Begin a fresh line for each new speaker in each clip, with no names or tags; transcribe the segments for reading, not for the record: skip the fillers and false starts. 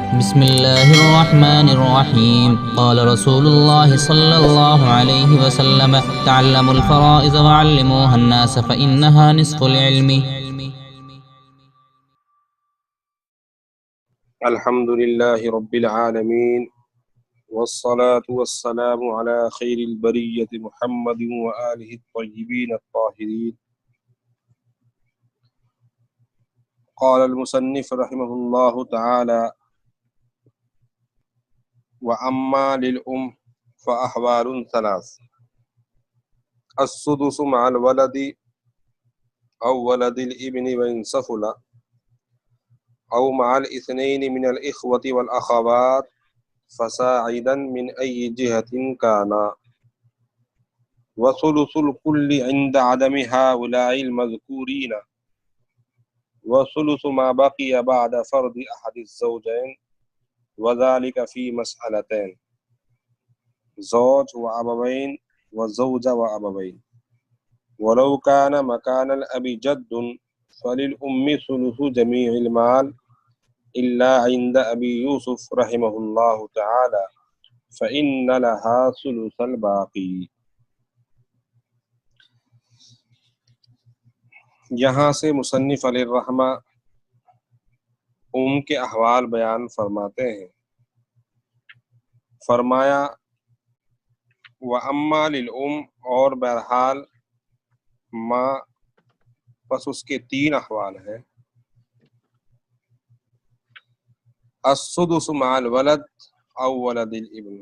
بسم الله الرحمن الرحيم. قال رسول الله صلى الله عليه وسلم: تعلموا الفرائض وعلموها الناس فإنها نصف العلم.
الحمد لله رب العالمين، والصلاة والسلام على خير البرية محمد وآله الطيبين الطاهرين. قال المصنف رحمه الله تعالى: وأما للأم فأحوال ثلاث: السدس مع الولد أو ولد الابن وإن سفل، أو مع الاثنين من الإخوة والأخوات فساعدا من أي جهة كان، وثلث الكل عند عدم هؤلاء المذكورين، وثلث ما بقي بعد فرض أحد الزوجين، وذلك في مسألتين: زوج وأبوين وزوج وأبوين. ولو كان مكان الأب جد فللأم ثلث جميع المال إلا عند أبي يوسف رحمه الله تعالى، فإن لها ثلث الباقي. یہاں سے مصنف علیہ الرحمہ کے احوال بیان فرماتے ہیں۔ فرمایا وَأَمَّا لِلْأُمِّ، اور بہرحال ماں، پس اس کے تین احوال ہیں۔ السدس مع الولد او ولد الابن،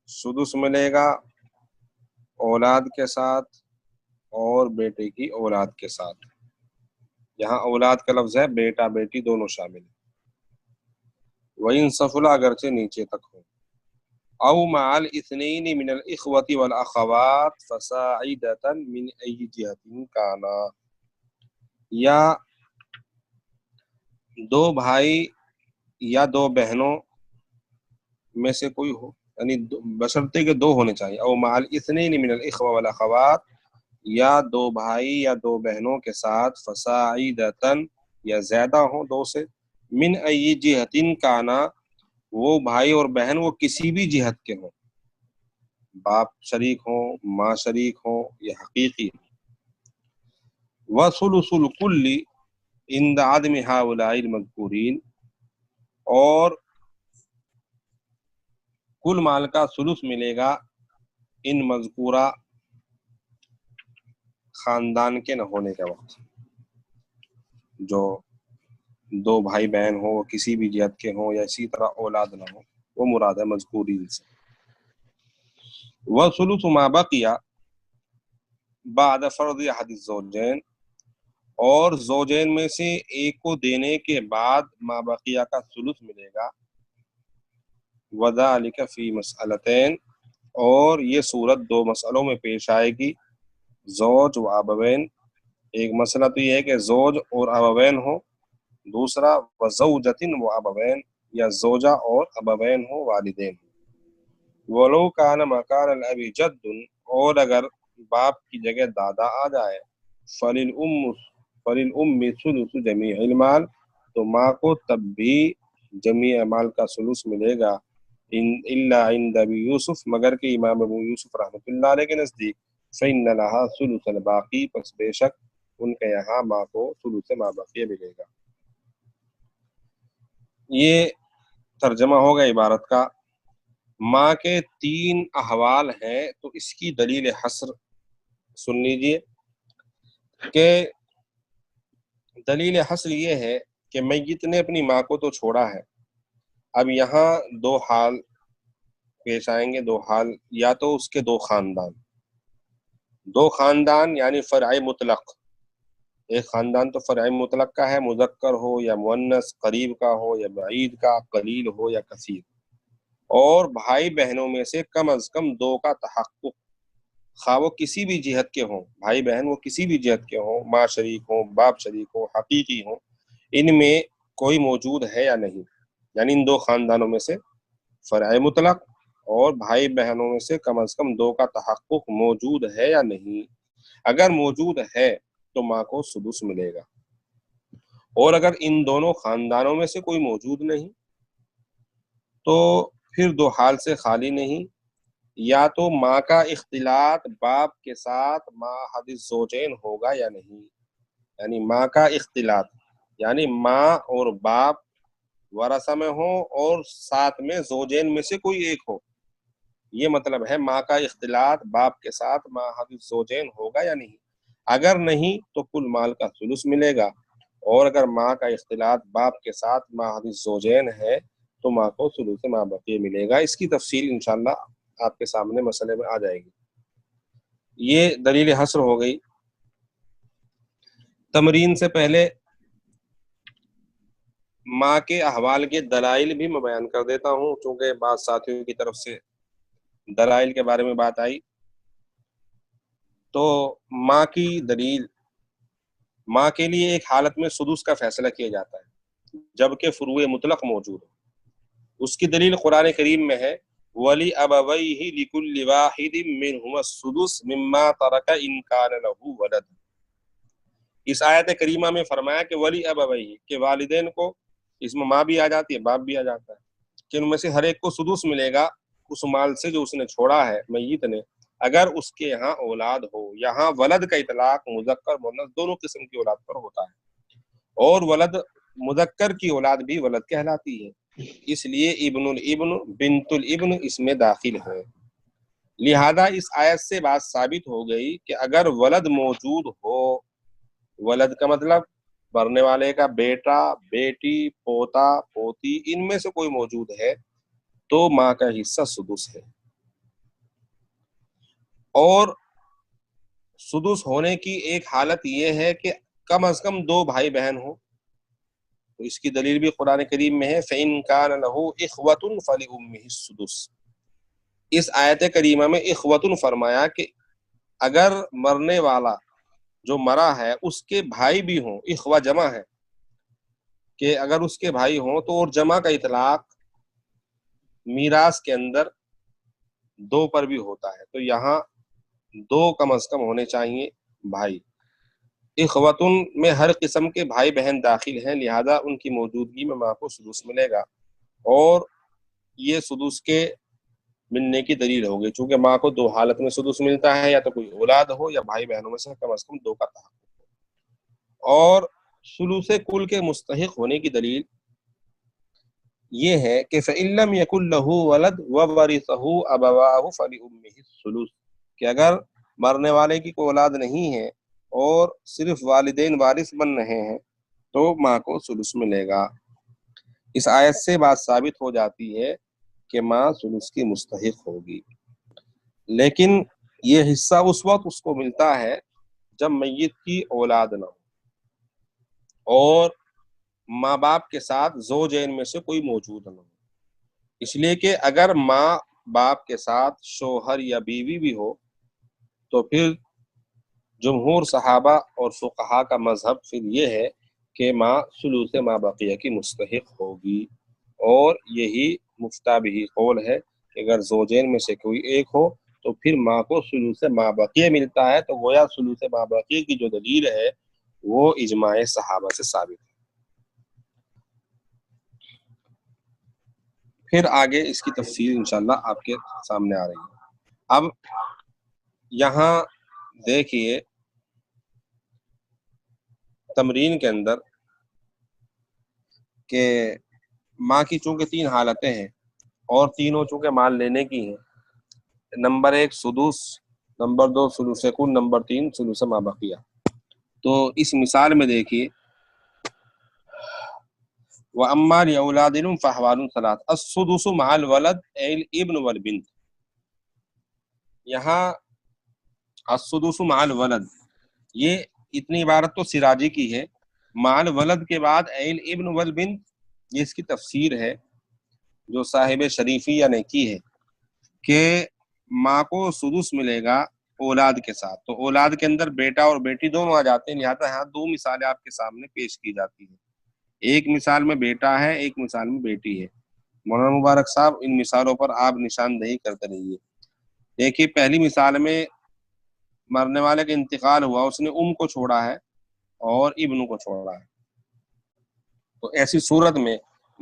سدس ملے گا اولاد کے ساتھ اور بیٹے کی اولاد کے ساتھ۔ یہاں اولاد کا لفظ ہے، بیٹا بیٹی دونوں شامل ہیں۔ وَإِن سَفُلَ، اگرچہ نیچے تک ہو۔ او مع الاثنین من الاخوۃ والاخوات فصاعدۃ من ای جہۃ کانا، یا دو بھائی یا دو بہنوں میں سے کوئی ہو، یعنی بشرطے کے دو ہونے چاہیے۔ او مع الاثنین من الاخوۃ والاخوات، یا دو بھائی یا دو بہنوں کے ساتھ، فصاعدۃ، یا زیادہ ہوں دو سے، من ای جہۃ کانا، وہ بھائی اور بہن وہ کسی بھی جہت کے ہوں، باپ شریک ہوں، ماں شریک ہوں، یا حقیقی ہوں۔ وَثُلُثُ الْكُلِّ عِنْدَ عَدْمِ هَؤُلَاءِ الْمَذْكُورِينَ، اور کل مال کا ثلث ملے گا ان مذکورہ خاندان کے نہ ہونے کے وقت۔ جو دو بھائی بہن ہوں وہ کسی بھی جہت کے ہوں، یا اسی طرح اولاد نہ ہو، وہ مراد ہے مذکورین سے۔ وَثُلُثُ مَا بَقِيَ بَعْدَ فَرْضِ أَحَدِ الزَّوْجَيْنِ، اور زوجین میں سے ایک کو دینے کے بعد ما بقیہ کا ثلث ملے گا۔ وَذَلِكَ فِي مَسْأَلَتَيْن، اور یہ صورت دو مسئلوں میں پیش آئے گی، زوج و ابوین۔ ایک مسئلہ تو یہ ہے کہ زوج اور ابوین ہو، دوسرا وزوجۃ و ابوین، یا زوجہ اور ابوین ہو، والدین ہو۔ وَلَوْ كَانَ مَكَانَ الْأَبِ جَدٌّ، اور اگر باپ کی جگہ دادا آ جائے، فَلِلْأُمِّ ثُلُثُ جَمِيعِ الْمَالِ، تو ماں کو تب بھی جمیع مال کا ثلث ملے گا، الا عند ابی یوسف، مگر کہ امام ابو یوسف رحمۃ اللہ علیہ کے نزدیک، فإن لها ثلث الباقی، پس بے شک ان کے یہاں ماں کو ثلث ما بقیہ ملے گا۔ یہ ترجمہ ہوگا عبارت کا۔ ماں کے تین احوال ہیں، تو اس کی دلیل حصر سن لیجئے کہ دلیل حصر یہ ہے کہ میت نے اپنی ماں کو تو چھوڑا ہے، اب یہاں دو حال پیش آئیں گے، دو حال، یا تو اس کے دو خاندان یعنی فرع مطلق، ایک خاندان تو فرع مطلق کا ہے، مذکر ہو یا مؤنث، قریب کا ہو یا بعید کا، قلیل ہو یا کثیر، اور بھائی بہنوں میں سے کم از کم دو کا تحقق، خواہ وہ کسی بھی جہت کے ہوں، بھائی بہن وہ کسی بھی جہت کے ہوں، ماں شریک ہوں، باپ شریک ہوں، حقیقی ہوں، ان میں کوئی موجود ہے یا نہیں، یعنی ان دو خاندانوں میں سے فرع مطلق اور بھائی بہنوں میں سے کم از کم دو کا تحقق موجود ہے یا نہیں۔ اگر موجود ہے تو ماں کو سدس ملے گا، اور اگر ان دونوں خاندانوں میں سے کوئی موجود نہیں تو پھر دو حال سے خالی نہیں، یا تو ماں کا اختلاط باپ کے ساتھ ماحد الزوجین ہوگا یا نہیں، یعنی ماں کا اختلاط یعنی ماں اور باپ ورثہ میں ہوں اور ساتھ میں زوجین میں سے کوئی ایک ہو، یہ مطلب ہے ماں کا اختلاط باپ کے ساتھ ماحد الزوجین ہوگا یا نہیں۔ اگر نہیں تو کل مال کا ثلث ملے گا، اور اگر ماں کا اختلاط باپ کے ساتھ ماحد الزوجین ہے تو ماں کو ثلث ما بقی ملے گا۔ اس کی تفصیل انشاءاللہ آپ کے سامنے مسئلے میں آ جائے گی۔ یہ دلیل حصر ہو گئی۔ تمرین سے پہلے ماں کے احوال کے دلائل بھی میں بیان کر دیتا ہوں، چونکہ بعض ساتھیوں کی طرف سے دلائل کے بارے میں بات آئی۔ تو ماں کی دلیل، ماں کے لیے ایک حالت میں سدس کا فیصلہ کیا جاتا ہے جبکہ فروع مطلق موجود ہے۔ اس کی دلیل قرآن کریم میں ہے وَلِأَبَوَيْهِ لِكُلِّ وَاحِدٍ مِّنْهُمَا السُّدُسُ مِمَّا تَرَكَ إِن كَانَ لَهُ وَلَدٌ۔ اس آیت کریمہ میں فرمایا کہ وَلِأَبَوَيْهِ کہ والدین کو، اس میں ماں بھی آ جاتی ہے باپ بھی آ جاتا ہے، کہ ان میں سے ہر ایک کو سدس ملے گا اس مال سے جو اس نے چھوڑا ہے میت نے، اگر اس کے یہاں اولاد ہو۔ یہاں ولد کا اطلاق مذکر مؤنث دونوں قسم کی اولاد پر ہوتا ہے، اور ولد مذکر کی اولاد بھی ولد کہلاتی ہے، اس لیے ابن الابن بنت الابن اس میں داخل ہے۔ لہذا اس آیت سے بات ثابت ہو گئی کہ اگر ولد موجود ہو، ولد کا مطلب مرنے والے کا بیٹا، بیٹی، پوتا، پوتی، ان میں سے کوئی موجود ہے تو ماں کا حصہ سدس ہے۔ اور سدس ہونے کی ایک حالت یہ ہے کہ کم از کم دو بھائی بہن ہوں، تو اس کی دلیل بھی قرآن کریم میں ہے فَإِن كَانَ لَهُ إِخْوَةٌ فَلِأُمِّهِ السُّدُسُ۔ اس آیت کریمہ میں اخوتن فرمایا کہ اگر مرنے والا جو مرا ہے اس کے بھائی بھی ہوں، اخوہ جمع ہے کہ اگر اس کے بھائی ہوں تو، اور جمع کا اطلاق میراث کے اندر دو پر بھی ہوتا ہے، تو یہاں دو کم از کم ہونے چاہیے بھائی۔ اخوتن میں ہر قسم کے بھائی بہن داخل ہیں، لہذا ان کی موجودگی میں ماں کو سدس ملے گا، اور یہ سدس کے ملنے کی دلیل ہوگی، چونکہ ماں کو دو حالت میں سدس ملتا ہے، یا تو کوئی اولاد ہو یا بھائی بہنوں میں سے کم از کم دو کا تحقق ہو۔ اور ثلث کل کے مستحق ہونے کی دلیل یہ ہے کہ فَإِن لَّمْ يَكُن لَّهُ وَلَدٌ وَوَرِثَهُ أَبَوَاهُ فَلِأُمِّهِ الثُّلُثُ کہ اگر مرنے والے کی کوئی اولاد نہیں ہے اور صرف والدین وارث بن رہے ہیں تو ماں کو ثلث ملے گا۔ اس آیت سے بات ثابت ہو جاتی ہے کہ ماں ثلث کی مستحق ہوگی، لیکن یہ حصہ اس وقت اس کو ملتا ہے جب میت کی اولاد نہ ہو اور ماں باپ کے ساتھ زوجین میں سے کوئی موجود نہ ہو۔ اس لیے کہ اگر ماں باپ کے ساتھ شوہر یا بیوی بھی ہو تو پھر جمہور صحابہ اور فقہا کا مذہب پھر یہ ہے کہ ماں ثلث ما بقیہ کی مستحق ہوگی، اور یہی مفتابہی قول ہے کہ اگر زوجین میں سے کوئی ایک ہو تو پھر ماں کو ثلث ما بقیہ ملتا ہے، تو گویا ثلث ما بقیہ کی جو دلیل ہے وہ اجماع صحابہ سے ثابت ہے۔ پھر آگے اس کی تفصیل انشاءاللہ آپ کے سامنے آ رہی ہے۔ اب یہاں دیکھیے تمرین کے اندر کہ ماں کی چونکہ تین حالتیں ہیں اور تینوں چونکہ مال لینے کی ہیں، نمبر ایک سدس، نمبر دو ثلث کل، نمبر تین ثلث ما بقیہ۔ تو اس مثال میں دیکھیے وَأَمَّا لِأَوْلَادِهِمْ فَأَحْوَالٌ ثَلَاثَةٌ السُّدُسُ مَعَ الْوَلَدِ أَيْ الْإِبْنُ وَالْبِنْتِ۔ یہاں السدس مع الولد، یہ اتنی عبارت تو سراجی کی ہے، مع الولد کے بعد أي الابن والبنت، یہ اس کی تفسیر ہے جو صاحب شریفیہ نے کی ہے کہ ماں کو سدس ملے گا اولاد کے ساتھ، تو اولاد کے اندر بیٹا اور بیٹی دونوں آ جاتے ہیں، لہٰذا یہاں دو مثالیں آپ کے سامنے پیش کی جاتی ہیں، ایک مثال میں بیٹا ہے، ایک مثال میں بیٹی ہے۔ مولانا مبارک صاحب ان مثالوں پر آپ نشاندہی کرتے رہیے۔ دیکھیے پہلی مثال میں مرنے والے کا انتقال ہوا، اس نے کو چھوڑا ہے اور ابن کو چھوڑا ہے، تو ایسی صورت میں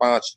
5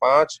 5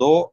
2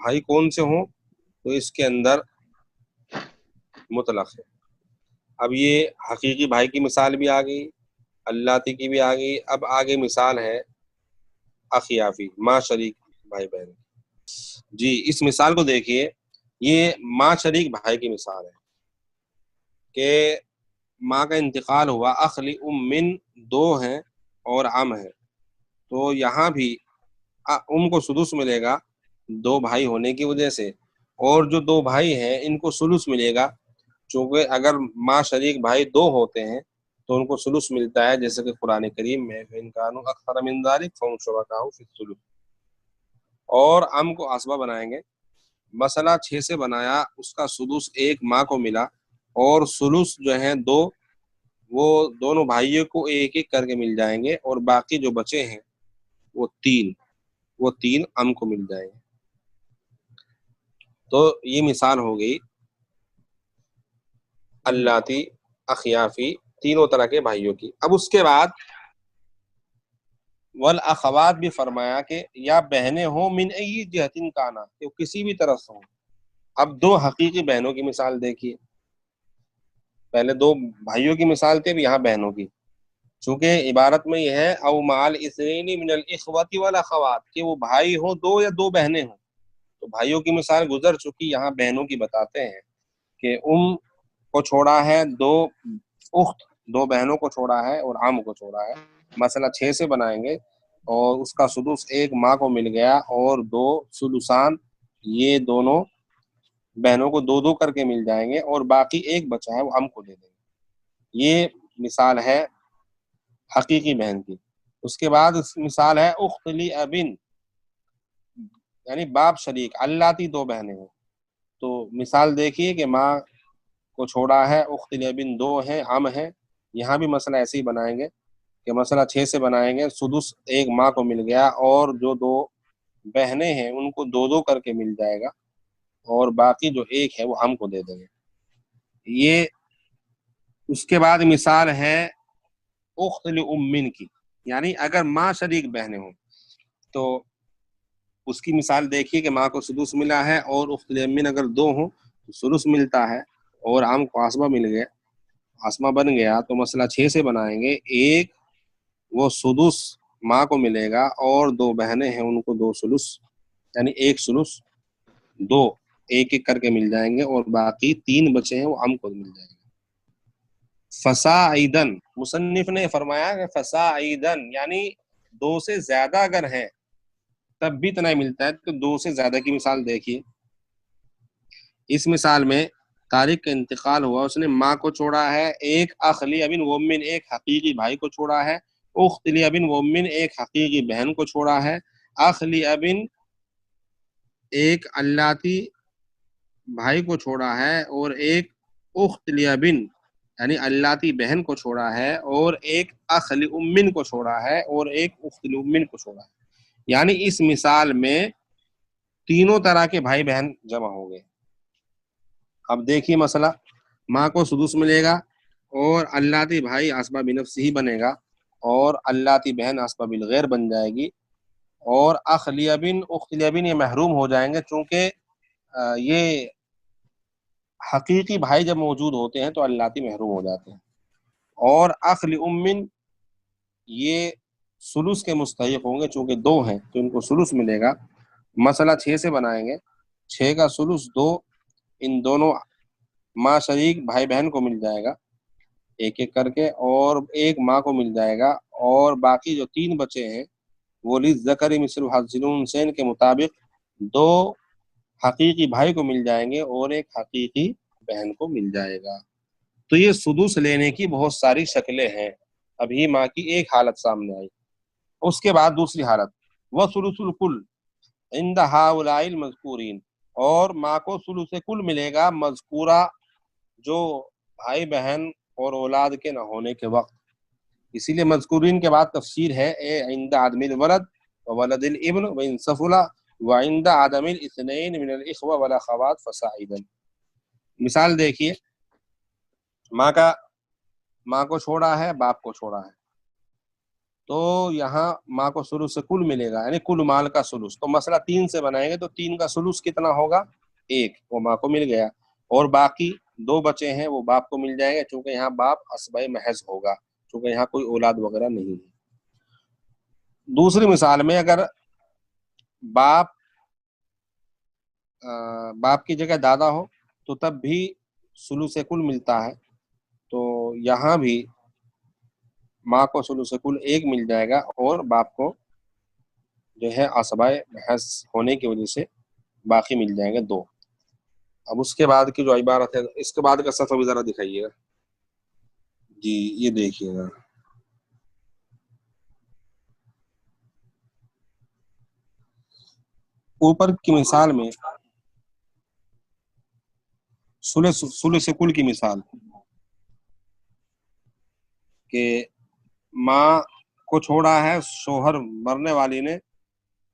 بھائی کون سے ہوں تو اس کے اندر مطلق ہے. اب یہ حقیقی بھائی کی مثال بھی آ گئی، اللاتي کی بھی آ گئی. اب آگے مثال ہے اخیافی، ماں شریک بھائی بہن. جی اس مثال کو دیکھیے، یہ ماں شریک بھائی کی مثال ہے کہ ماں کا انتقال ہوا، اخلی من دو ہیں اور عم ہے، تو یہاں بھی کو سدس ملے گا دو بھائی ہونے کی وجہ سے، اور جو دو بھائی ہیں ان کو سلس ملے گا، چونکہ اگر ماں شریک بھائی دو ہوتے ہیں تو ان کو سلس ملتا ہے، جیسے کہ قرآن کریم میں فَإِن كَانُوا أَكْثَرَ مِن ذَلِكَ فَهُمْ شُرَكَاءُ فِي الثُّلُثِ. اور عم کو عصبہ بنائیں گے، مسئلہ 6 سے بنایا، اس کا سدس ایک ماں کو ملا، اور سلس جو ہیں دو، وہ دونوں بھائیوں کو ایک ایک کر کے مل جائیں گے، اور باقی جو بچے ہیں وہ تین عم کو مل جائیں گے. تو یہ مثال ہو گئی اللاتي، اخیافی، تینوں طرح کے بھائیوں کی. اب اس کے بعد والاخوات بھی فرمایا کہ یا بہنیں ہوں من ای جہت کانا، کہ کسی بھی طرف سے ہوں. اب دو حقیقی بہنوں کی مثال دیکھیے، پہلے دو بھائیوں کی مثال تھی، اب یہاں بہنوں کی. چونکہ عبارت میں یہ ہے او مال اثنین من الاخوۃ والاخوات، کہ وہ بھائی ہوں دو یا دو بہنیں ہوں. تو بھائیوں کی مثال گزر چکی، یہاں بہنوں کی بتاتے ہیں کہ کو چھوڑا ہے دو اخت، دو بہنوں کو چھوڑا ہے اور عم کو چھوڑا ہے. مسئلہ 6 سے بنائیں گے، اور اس کا سدس ایک ماں کو مل گیا، اور دو سدسان یہ دونوں بہنوں کو دو دو کر کے مل جائیں گے، اور باقی ایک بچہ ہے وہ عم کو دے دیں گے. یہ مثال ہے حقیقی بہن کی. اس کے بعد مثال ہے اخت لی ابن، یعنی باپ شریک، اللاتي دو بہنیں ہیں. تو مثال دیکھیے کہ ماں کو چھوڑا ہے، اخت لی ابن دو ہیں، عم ہے. یہاں بھی مسئلہ ایسے ہی بنائیں گے کہ مسئلہ 6 سے بنائیں گے، سدس ایک ماں کو مل گیا، اور جو دو بہنیں ہیں ان کو دو دو کر کے مل جائے گا، اور باقی جو ایک ہے وہ عم کو دے دیں گے. یہ اس کے بعد مثال ہے اخت لام کی، یعنی اگر ماں شریک بہنیں ہوں تو اس کی مثال دیکھیے کہ ماں کو سدس ملا ہے، اور اخت لام اگر دو ہوں تو سدس ملتا ہے، اور عم کو عصبہ مل گیا، عصبہ بن گیا. تو مسئلہ 6 سے بنائیں گے، ایک وہ سدس ماں کو ملے گا، اور دو بہنیں ہیں ان کو دو سلس، یعنی ایک سلس دو ایک ایک کر کے مل جائیں گے، اور باقی تین بچے ہیں وہ عم کو مل جائیں گے. فصاعدن، مصنف نے فرمایا کہ فصاعدن یعنی دو سے زیادہ اگر ہیں تب بھی اتنا ہی ملتا ہے. تو دو سے زیادہ کی مثال دیکھیے. اس مثال میں طارق کا انتقال ہوا، اس نے ماں کو چھوڑا ہے، ایک اخ لی ابن ومن، ایک حقیقی بھائی کو چھوڑا ہے، اخت لی ابن ومن، ایک حقیقی بہن کو چھوڑا ہے، اخ لی ابن ایک اللاتي بھائی کو چھوڑا ہے، اور ایک اخت لی ابن یعنی اللاتي بہن کو چھوڑا ہے، اور ایک اخ لام کو چھوڑا ہے، اور ایک اخت لام کو چھوڑا ہے. یعنی اس مثال میں تینوں طرح کے بھائی بہن جمع ہو گئے. اب دیکھیے مسئلہ، ماں کو سدس ملے گا، اور اللاتي بھائی عصبہ بنفسہ ہی بنے گا، اور اللاتي بہن عصبہ بالغیر بن جائے گی، اور اخ لابن اخت لابن یہ محروم ہو جائیں گے، چونکہ یہ حقیقی بھائی جب موجود ہوتے ہیں تو اللاتي محروم ہو جاتے ہیں. اور اخ لام یہ سلس کے مستحق ہوں گے، چونکہ دو ہیں تو ان کو سلس ملے گا. مسئلہ 6 سے بنائیں گے، 6 کا سلس دو، ان دونوں ماں شریک بھائی بہن کو مل جائے گا ایک ایک کر کے، اور ایک ماں کو مل جائے گا، اور باقی جو تین بچے ہیں وہ للذکر مثل حظ الانثیین کے مطابق دو حقیقی بھائی کو مل جائیں گے، اور ایک حقیقی بہن کو مل جائے گا. تو یہ سدس لینے کی بہت ساری شکلیں ہیں. ابھی ماں کی ایک حالت سامنے آئی، اس کے بعد دوسری حالت وثلث الکل عند هؤلاء المذکورین، اور ماں کو ثلث کل ملے گا مذکورہ جو بھائی بہن اور اولاد کے نہ ہونے کے وقت. اسی لیے مذکورین کے بعد تفسیر ہے عند عدم الولد وولد الابن وان سفل وعند عدم الاثنین من الاخوہ والاخوات فصاعدا. مثال دیکھیے، ماں کو چھوڑا ہے، باپ کو چھوڑا ہے، تو یہاں ماں کو سلوس سے کل ملے گا، یعنی کل مال کا سلوس. تو مسئلہ 3 سے بنائیں گے تو 3 کا سلوس کتنا ہوگا؟ 1. وہ ماں کو مل گیا، اور باقی 2 بچے ہیں وہ باپ کو مل جائیں گے، چونکہ یہاں باپ اصبع محض ہوگا، چونکہ یہاں کوئی اولاد وغیرہ نہیں ہے. دوسری مثال میں اگر باپ کی جگہ دادا ہو تو تب بھی سلوس کل ملتا ہے. تو یہاں بھی ماں کو سلوس کل 1 مل جائے گا، اور باپ کو جو ہے عصبہ محض ہونے کی وجہ سے باقی مل جائیں گے 2. اب اس کے بعد کی جو عبارت ہے، اس کے بعد کا صفحہ بھی ذرا دکھائیے گا. جی یہ دیکھیے گا، اوپر کی مثال میں سلوس کل کی مثال کہ ماں کو چھوڑا ہے شوہر، مرنے والی نے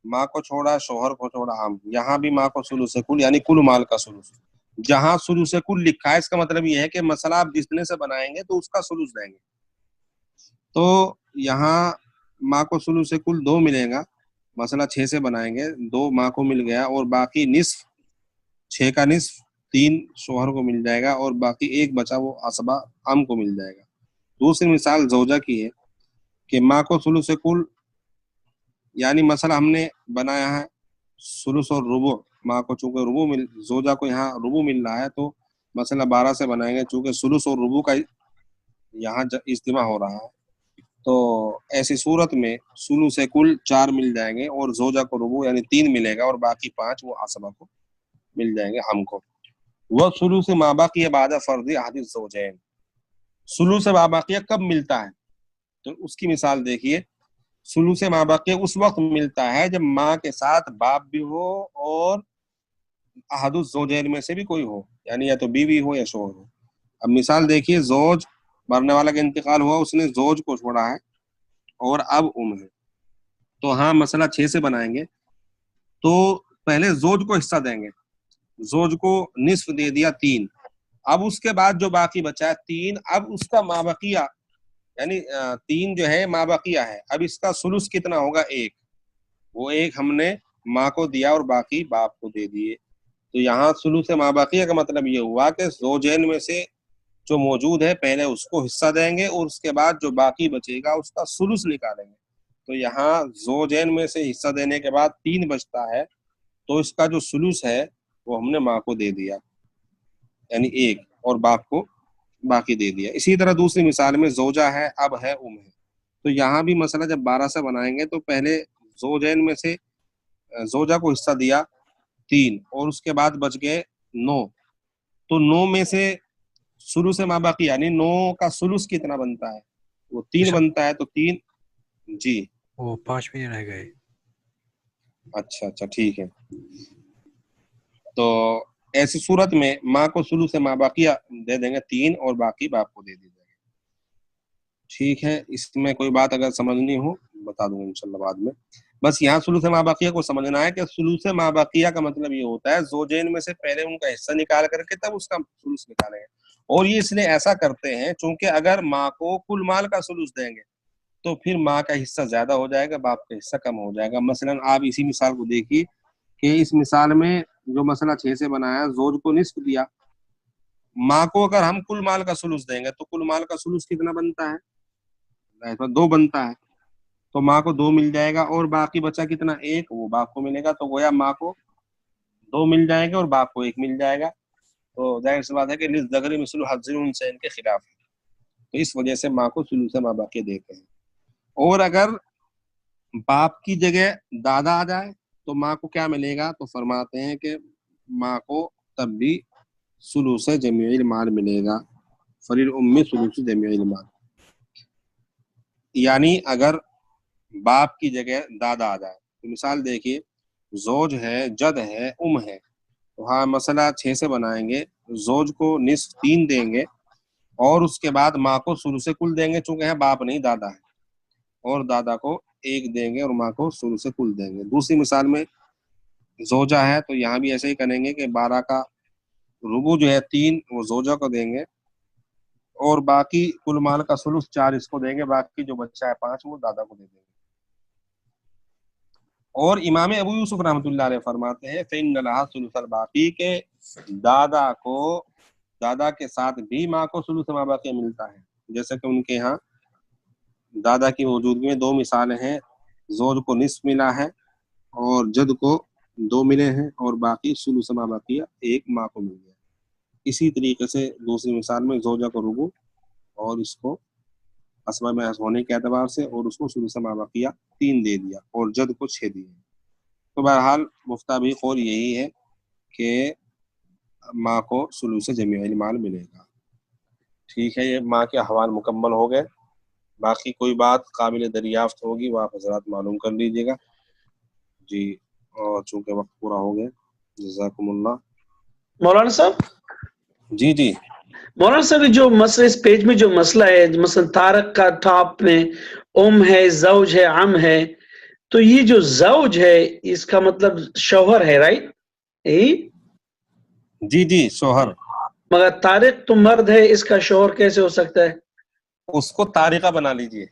ماں کو چھوڑا، شوہر کو چھوڑا ہم، یہاں بھی ماں کو سلوس کل یعنی کل مال کا سلوس. جہاں سلوس کل لکھا ہے اس کا مطلب یہ ہے کہ مسئلہ آپ جتنے سے بنائیں گے تو اس کا سلوس دیں گے. تو یہاں ماں کو سلوس کل 2 ملے گا، مسئلہ 6 سے بنائیں گے، 2 ماں کو مل گیا، اور باقی نصف، 6 کا نصف 3 شوہر کو مل جائے گا، اور باقی 1 بچا وہ عصبہ ام کو مل جائے گا. دوسری مثال زوجہ کی ہے کہ ماں کو سلوس کل، یعنی مسئلہ ہم نے بنایا ہے سلوس اور ربع، ماں کو چونکہ زوجہ کو یہاں ربع مل رہا ہے تو مسئلہ 12 سے بنائیں گے، چونکہ سلوس اور ربع کا یہاں اجتماع ہو رہا ہے. تو ایسی صورت میں سلوس کل 4 مل جائیں گے، اور زوجہ کو ربع یعنی 3 ملے گا، اور باقی 5 وہ عصبہ کو مل جائیں گے ہم کو. وہ سلوس ما بقی بعد فرض احد الزوجین، سلوس ما بقیہ کب ملتا ہے؟ تو اس کی مثال دیکھیے. سلوس ما بقیہ اس وقت ملتا ہے جب ماں کے ساتھ باپ بھی ہو اور احد الزوجین میں سے بھی کوئی ہو، یعنی یا تو بیوی ہو یا شوہر ہو. اب مثال دیکھیے، زوج، مرنے والا کا انتقال ہوا، اس نے زوج کو چھوڑا ہے اور اب ہے. تو ہاں مسئلہ 6 سے بنائیں گے تو پہلے زوج کو حصہ دیں گے، زوج کو نصف دے دیا 3. اب اس کے بعد جو باقی بچا ہے 3، اب اس کا ما بقیہ یعنی 3 جو ہے ما بقیہ ہے، اب اس کا سلوس کتنا ہوگا؟ 1. وہ 1 ہم نے ماں کو دیا اور باقی باپ کو دے دیے. تو یہاں سلوس ما بقیہ کا مطلب یہ ہوا کہ زوجین میں سے جو موجود ہے پہلے اس کو حصہ دیں گے، اور اس کے بعد جو باقی بچے گا اس کا سلوس نکالیں گے. تو یہاں زوجین میں سے حصہ دینے کے بعد 3 بچتا ہے، تو اس کا جو سلوس ہے وہ ہم نے ماں کو دے دیا، یعنی 1، اور باپ کو باقی دے دیا. اسی طرح دوسری مثال میں زوجہ ہے، اب ہے، ہے. تو یہاں بھی مسئلہ جب 12 سے بنائیں گے تو پہلے زوجین میں سے زوجہ کو حصہ دیا 3، اور اس کے بعد بچ گئے 9. تو 9 میں سے سلوس ما باقی یعنی 9 کا سلوس کتنا بنتا ہے؟ وہ 3 بنتا ہے. تو 3 جی
وہ 5 منٹ رہ گئے.
اچھا ٹھیک ہے. تو ایسی صورت میں ماں کو سلوس ما باقیہ دے دیں گے 3، اور باقی باپ کو دے دی جائے گی. ٹھیک ہے، اس میں کوئی بات اگر سمجھنی ہو بتا دوں گا انشاءاللہ بعد میں. بس یہاں سلوس ما باقیہ کو سمجھنا ہے کہ سلوس ما باقیہ کا مطلب یہ ہوتا ہے زوجین میں سے پہلے ان کا حصہ نکال کر کے تب اس کا سلوس نکالیں گے. اور یہ اس لیے ایسا کرتے ہیں چونکہ اگر ماں کو کل مال کا سلوس دیں گے تو پھر ماں کا حصہ زیادہ ہو جائے گا، باپ کا حصہ کم ہو جائے گا. مثلا آپ اسی مثال کو دیکھیے کہ اس مثال میں جو مسئلہ 6 سے بنایا، زوج کو نصف دیا، ماں کو اگر ہم کل مال کا سلوس دیں گے تو کل مال کا سلوس کتنا بنتا ہے؟ 2 بنتا ہے. تو ماں کو 2 مل جائے گا، اور باقی بچا کتنا؟ 1، وہ باپ کو ملے گا. تو گویا ماں کو 2 مل جائے گا اور باپ کو 1 مل جائے گا. تو ظاہر سی بات ہے کہ للذکر مثل حظ الانثیین کے خلاف ہے. تو اس وجہ سے ماں کو سلوس ما باقیہ دیتے ہیں. اور اگر باپ کی جگہ دادا آ جائے تو ماں کو کیا ملے گا؟ تو فرماتے ہیں کہ ماں کو تب بھی سلوس جمیع المال ملے گا، فللام سلوس جمیع المال. یعنی اگر باپ کی جگہ دادا آ جائے تو مثال دیکھیے، زوج ہے، جد ہے، ہے. تو ہاں مسئلہ 6 سے بنائیں گے، زوج کو نصف 3 دیں گے، اور اس کے بعد ماں کو سلوس کل دیں گے، چونکہ ہے باپ نہیں دادا ہے، اور دادا کو 1 دیں گے اور ماں کو سلوس کل دیں گے. دوسری مثال میں زوجہ ہے تو یہاں بھی ایسے ہی کریں گے کہ 12 کا ربع جو ہے 3 وہ زوجہ کو دیں گے، اور باقی کل مال کا سلس 4 اس کو دیں گے، باقی جو بچہ ہے 5 وہ دادا کو دے دیں گے۔ اور امام ابو یوسف رحمۃ اللہ علیہ فرماتے ہیں فإن لها ثلث الباقی، کہ دادا کے ساتھ بھی ماں کو ثلث ما باقی ملتا ہے۔ جیسے کہ ان کے ہاں دادا کی موجودگی میں 2 مثالیں ہیں، زوج کو نصف ملا ہے اور جد کو 2 ملے ہیں، اور باقی ثلث ما باقی 1 ماں کو مل گیا۔ اسی طریقے سے دوسری مثال میں زوجہ کو ربع اور اس کو اسبہ محض ہونے کے اعتبار سے، اور اس کو ثلث ما باقیہ 3 دے دیا، اور جد کو 6 دیے۔ تو بہرحال مفتابی قول یہی ہے کہ ماں کو ثلث جمیع المال ملے گا۔ ٹھیک ہے، یہ ماں کے احوال مکمل ہو گئے، باقی کوئی بات قابل دریافت ہوگی وہ آپ حضرات معلوم کر لیجیے گا جی۔ اور چونکہ وقت پورا ہو گیا، جزاکم اللہ۔
مولانا صاحب،
جی جی
مولانا صاحب جو مسئلہ اس پیج میں جو مسئلہ ہے، مثلا طارق کا ٹاپ میں ہے، زوج ہے، عم ہے، تو یہ جو زوج ہے اس کا مطلب شوہر ہے، رائٹ؟
جی جی شوہر،
مگر طارق تو مرد ہے، اس کا شوہر کیسے ہو سکتا ہے؟
اس کو طارقہ بنا لیجیے۔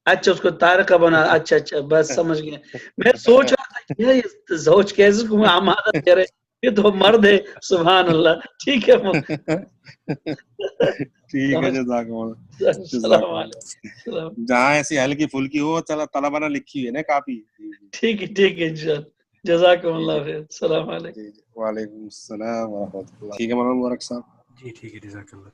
اچھا، اس کو طارقہ بنا، اچھا اچھا، بس سمجھ گیا۔ میں سوچ رہا تھا یہ زوج کیسے کو عمادت کرے، یہ تو مرد ہے، سبحان اللہ۔ ٹھیک ہے،
ٹھیک ہے، جزاکم اللہ،
السلام
جزاکم
علیکم۔
اللہ۔ جہاں ایسی ہلکی پھلکی ہو طلبہ نے لکھی ہے نا کافی۔
ٹھیک ہے انشاءاللہ، جزاکم اللہ خیر، السلام علیکم۔
وعلیکم السلام ورحمۃ اللہ۔ ٹھیک ہے مولانا مبارک صاحب۔
جی ٹھیک ہے، جزاک اللہ۔